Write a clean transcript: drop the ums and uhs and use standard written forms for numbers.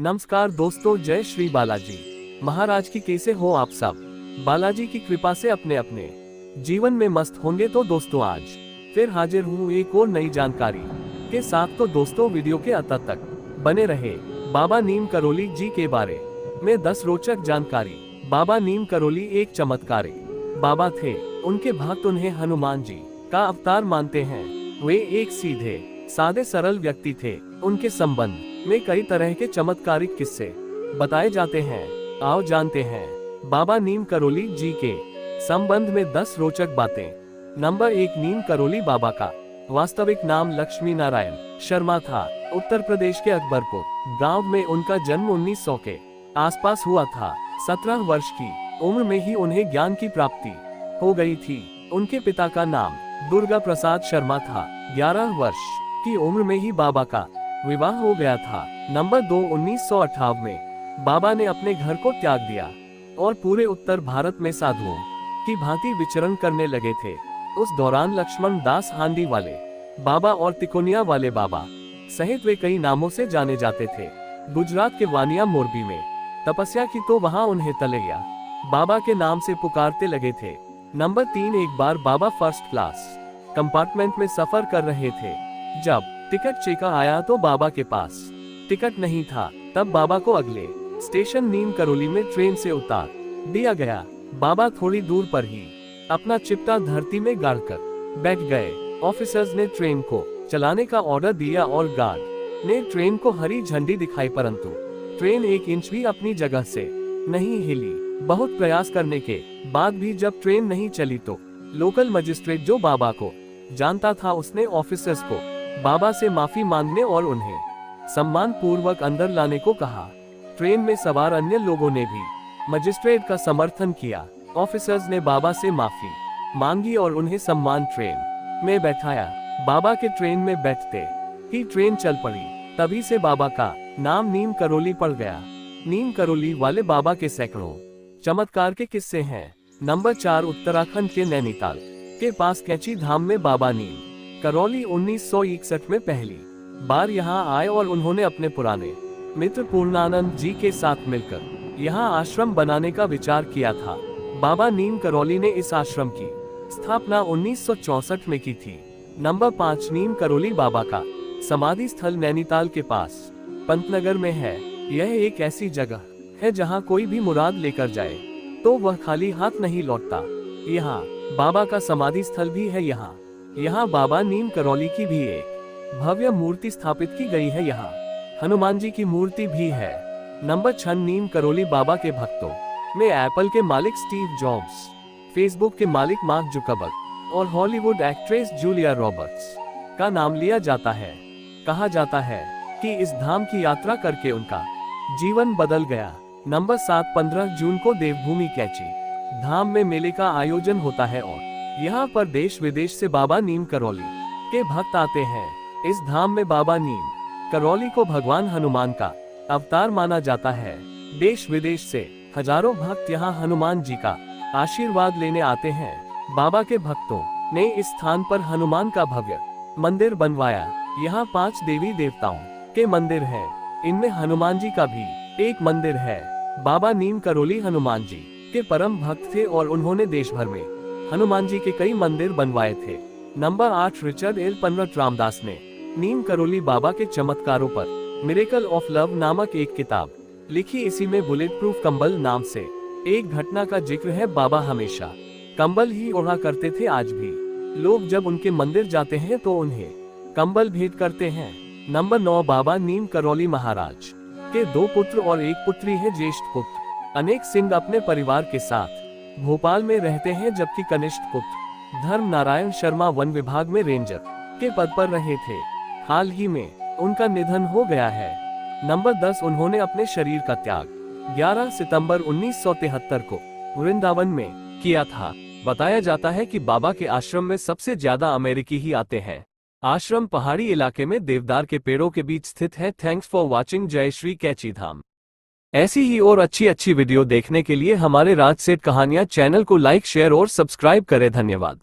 नमस्कार दोस्तों, जय श्री बालाजी महाराज की। कैसे हो आप सब? बालाजी की कृपा से अपने अपने जीवन में मस्त होंगे। तो दोस्तों आज फिर हाजिर हूँ एक और नई जानकारी के साथ। तो दोस्तों वीडियो के अंत तक बने रहे। बाबा नीम करोली जी के बारे में 10 रोचक जानकारी। बाबा नीम करोली एक चमत्कारी बाबा थे। उनके भक्त उन्हें हनुमान जी का अवतार मानते हैं। वे एक सीधे सादे सरल व्यक्ति थे। उनके संबंध में कई तरह के चमत्कारिक किस्से बताए जाते हैं। आओ जानते हैं बाबा नीम करोली जी के संबंध में 10 रोचक बातें। नंबर 1, नीम करोली बाबा का वास्तविक नाम लक्ष्मी नारायण शर्मा था। उत्तर प्रदेश के अकबरपुर गांव में उनका जन्म 1900 के आसपास हुआ था। 17 वर्ष की उम्र में ही उन्हें ज्ञान की प्राप्ति हो गई थी। उनके पिता का नाम दुर्गा प्रसाद शर्मा था। 11 वर्ष की उम्र में ही बाबा का विवाह हो गया था। नंबर 2, 1958 में बाबा ने अपने घर को त्याग दिया और पूरे उत्तर भारत में साधुओं की भांति विचरण करने लगे थे। उस दौरान लक्ष्मण दास हांडी वाले बाबा और तिकोनिया वाले बाबा सहित वे कई नामों से जाने जाते थे। गुजरात के वानिया मोरबी में तपस्या की तो वहां उन्हें तलैया बाबा के नाम से पुकारते लगे थे। नंबर 3, एक बार बाबा फर्स्ट क्लास कंपार्टमेंट में सफर कर रहे थे। जब टिकट चेकर आया तो बाबा के पास टिकट नहीं था। तब बाबा को अगले स्टेशन नीम करोली में ट्रेन से उतार दिया गया। बाबा थोड़ी दूर पर ही अपना चिपटा धरती में गाड़कर बैठ गए। ऑफिसर्स ने ट्रेन को चलाने का ऑर्डर दिया और गार्ड ने ट्रेन को हरी झंडी दिखाई, परंतु ट्रेन 1 इंच भी अपनी जगह से नहीं हिली। बहुत प्रयास करने के बाद भी जब ट्रेन नहीं चली तो लोकल मजिस्ट्रेट जो बाबा को जानता था, उसने ऑफिसर्स को बाबा से माफी मांगने और उन्हें सम्मान पूर्वक अंदर लाने को कहा। ट्रेन में सवार अन्य लोगों ने भी मजिस्ट्रेट का समर्थन किया। ऑफिसर्स ने बाबा से माफी मांगी और उन्हें सम्मान ट्रेन में बैठाया। बाबा के ट्रेन में बैठते ही ट्रेन चल पड़ी। तभी से बाबा का नाम नीम करोली पड़ गया। नीम करोली वाले बाबा के सैकड़ों चमत्कार के किस्से हैं। नंबर 4, उत्तराखंड के नैनीताल के पास कैची धाम में बाबा नीम करोली 1961 में पहली बार यहां आए और उन्होंने अपने पुराने मित्र पूर्णानंद जी के साथ मिलकर यहां आश्रम बनाने का विचार किया था। बाबा नीम करोली ने इस आश्रम की स्थापना 1964 में की थी। नंबर 5, नीम करोली बाबा का समाधि स्थल नैनीताल के पास पंतनगर में है। यह एक ऐसी जगह है जहां कोई भी मुराद लेकर जाए तो वह खाली हाथ नहीं लौटता। यहाँ बाबा का समाधि स्थल भी है। यहाँ बाबा नीम करोली की भी एक भव्य मूर्ति स्थापित की गई है। यहाँ हनुमान जी की मूर्ति भी है। नंबर 6, नीम करोली बाबा के भक्तों में एप्पल के मालिक स्टीव जॉब्स, फेसबुक के मालिक मार्क जुकरबर्ग और हॉलीवुड एक्ट्रेस जूलिया रॉबर्ट्स का नाम लिया जाता है। कहा जाता है कि इस धाम की यात्रा करके उनका जीवन बदल गया। नंबर 7, 15 जून को देवभूमि कैची धाम में मेले का आयोजन होता है और यहाँ पर देश विदेश से बाबा नीम करोली के भक्त आते हैं। इस धाम में बाबा नीम करोली को भगवान हनुमान का अवतार माना जाता है। देश विदेश से हजारों भक्त यहाँ हनुमान जी का आशीर्वाद लेने आते हैं। बाबा के भक्तों ने इस स्थान पर हनुमान का भव्य मंदिर बनवाया। यहाँ 5 देवी देवताओं के मंदिर हैं। इनमें हनुमान जी का भी एक मंदिर है। बाबा नीम करोली हनुमान जी के परम भक्त थे और उन्होंने देश भर में हनुमान जी के कई मंदिर बनवाए थे। नंबर 8, रिचर्ड एल पनरट रामदास ने नीम करोली बाबा के चमत्कारों पर मिरेकल ऑफ लव नामक एक किताब लिखी। इसी में बुलेट प्रूफ कंबल नाम से एक घटना का जिक्र है। बाबा हमेशा कंबल ही ओढ़ा करते थे। आज भी लोग जब उनके मंदिर जाते हैं तो उन्हें कंबल भेंट करते हैं। नंबर 9, बाबा नीम करोली महाराज के 2 पुत्र और एक पुत्री है। ज्येष्ठ पुत्र अनेक सिंह अपने परिवार के साथ भोपाल में रहते हैं, जबकि कनिष्ठ पुत्र धर्म नारायण शर्मा वन विभाग में रेंजर के पद पर रहे थे। हाल ही में उनका निधन हो गया है। नंबर 10, उन्होंने अपने शरीर का त्याग 11 सितंबर 1973 को वृंदावन में किया था। बताया जाता है कि बाबा के आश्रम में सबसे ज्यादा अमेरिकी ही आते हैं। आश्रम पहाड़ी इलाके में देवदार के पेड़ों के बीच स्थित है। Thanks for watching. जय श्री कैची धाम। ऐसी ही और अच्छी वीडियो देखने के लिए हमारे राज सेठ कहानियां चैनल को लाइक, शेयर और सब्सक्राइब करें। धन्यवाद।